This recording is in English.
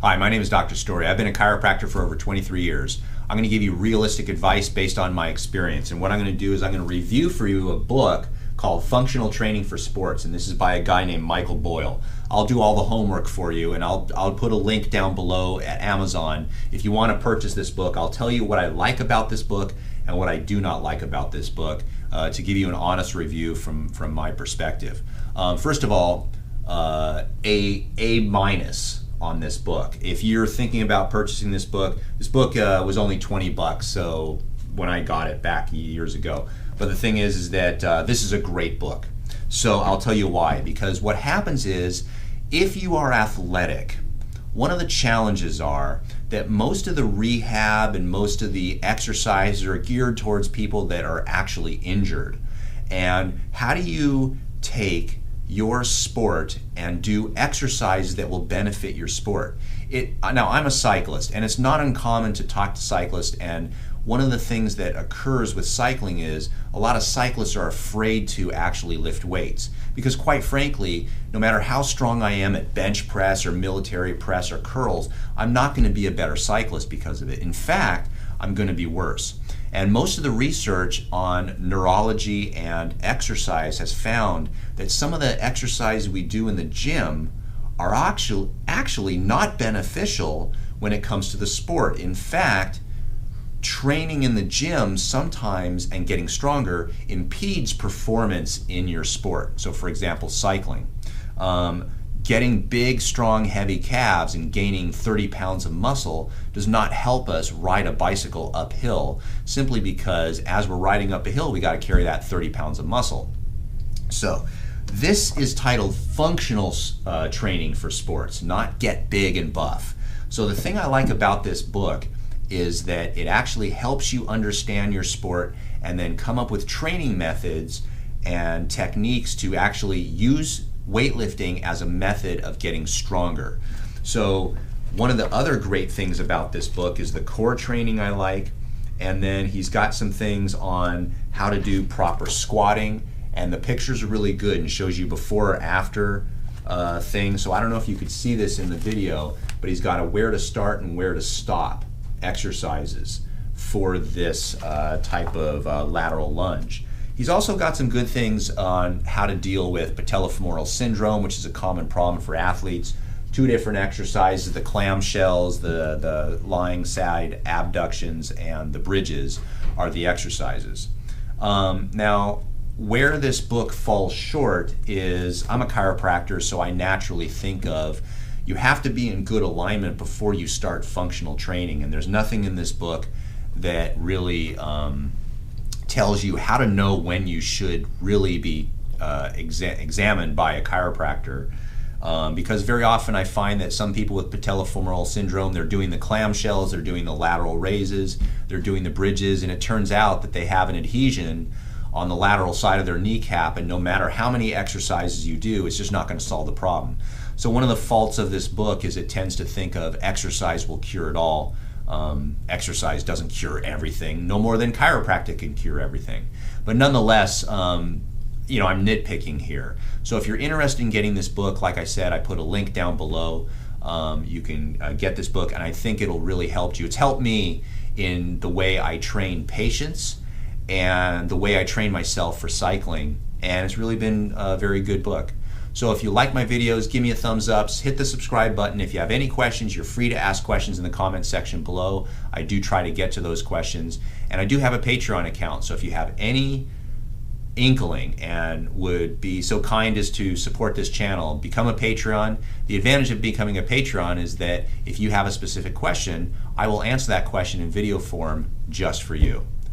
Hi, my name is Dr. Story. I've been a chiropractor for over 23 years. I'm going to give you realistic advice based on my experience. And what I'm going to do is I'm going to review for you a book called Functional Training for Sports. And this is by a guy named Michael Boyle. I'll do all the homework for you, and I'll put a link down below at Amazon. If you want to purchase this book, I'll tell you what I like about this book and what I do not like about this book to give you an honest review from my perspective. First of all, A minus on this book. If you're thinking about purchasing this book was only 20 bucks, so when I got it back years ago. But the thing is that this is a great book. So I'll tell you why. Because what happens is, if you are athletic, one of the challenges are that most of the rehab and most of the exercises are geared towards people that are actually injured. And how do you take your sport and do exercises that will benefit your sport? Now, I'm a cyclist, and it's not uncommon to talk to cyclists, and one of the things that occurs with cycling is a lot of cyclists are afraid to actually lift weights because, quite frankly, no matter how strong I am at bench press or military press or curls, I'm not going to be a better cyclist because of it. In fact, I'm going to be worse. And most of the research on neurology and exercise has found that some of the exercises we do in the gym are actually not beneficial when it comes to the sport. In fact, training in the gym sometimes and getting stronger impedes performance in your sport. So for example, cycling. Getting big, strong, heavy calves and gaining 30 pounds of muscle does not help us ride a bicycle uphill, simply because as we're riding up a hill, we got to carry that 30 pounds of muscle. So this is titled Functional Training for Sports, not Get Big and Buff. So the thing I like about this book is that it actually helps you understand your sport and then come up with training methods and techniques to actually use weightlifting as a method of getting stronger. So one of the other great things about this book is the core training I like, and then he's got some things on how to do proper squatting, and the pictures are really good and shows you before or after things. So I don't know if you could see this in the video, but he's got a where to start and where to stop exercises for this type of lateral lunge. He's also got some good things on how to deal with patellofemoral syndrome, which is a common problem for athletes. 2 different exercises, the clamshells, the lying side abductions, and the bridges are the exercises. Now, where this book falls short is, I'm a chiropractor, so I naturally think of you have to be in good alignment before you start functional training, and there's nothing in this book that really tells you how to know when you should really be examined by a chiropractor, because very often I find that some people with patellofemoral syndrome, they're doing the clamshells, they're doing the lateral raises, they're doing the bridges, and it turns out that they have an adhesion on the lateral side of their kneecap, and no matter how many exercises you do, it's just not going to solve the problem. So one of the faults of this book is it tends to think of exercise will cure it all. Exercise doesn't cure everything, no more than chiropractic can cure everything. But nonetheless, I'm nitpicking here. So if you're interested in getting this book, like I said, I put a link down below. You can get this book, and I think it'll really help you. It's helped me in the way I train patients and the way I train myself for cycling, and it's really been a very good book. So if you like my videos, give me a thumbs up, hit the subscribe button. If you have any questions, you're free to ask questions in the comment section below. I do try to get to those questions. And I do have a Patreon account, so if you have any inkling and would be so kind as to support this channel, become a Patreon. The advantage of becoming a Patreon is that if you have a specific question, I will answer that question in video form just for you.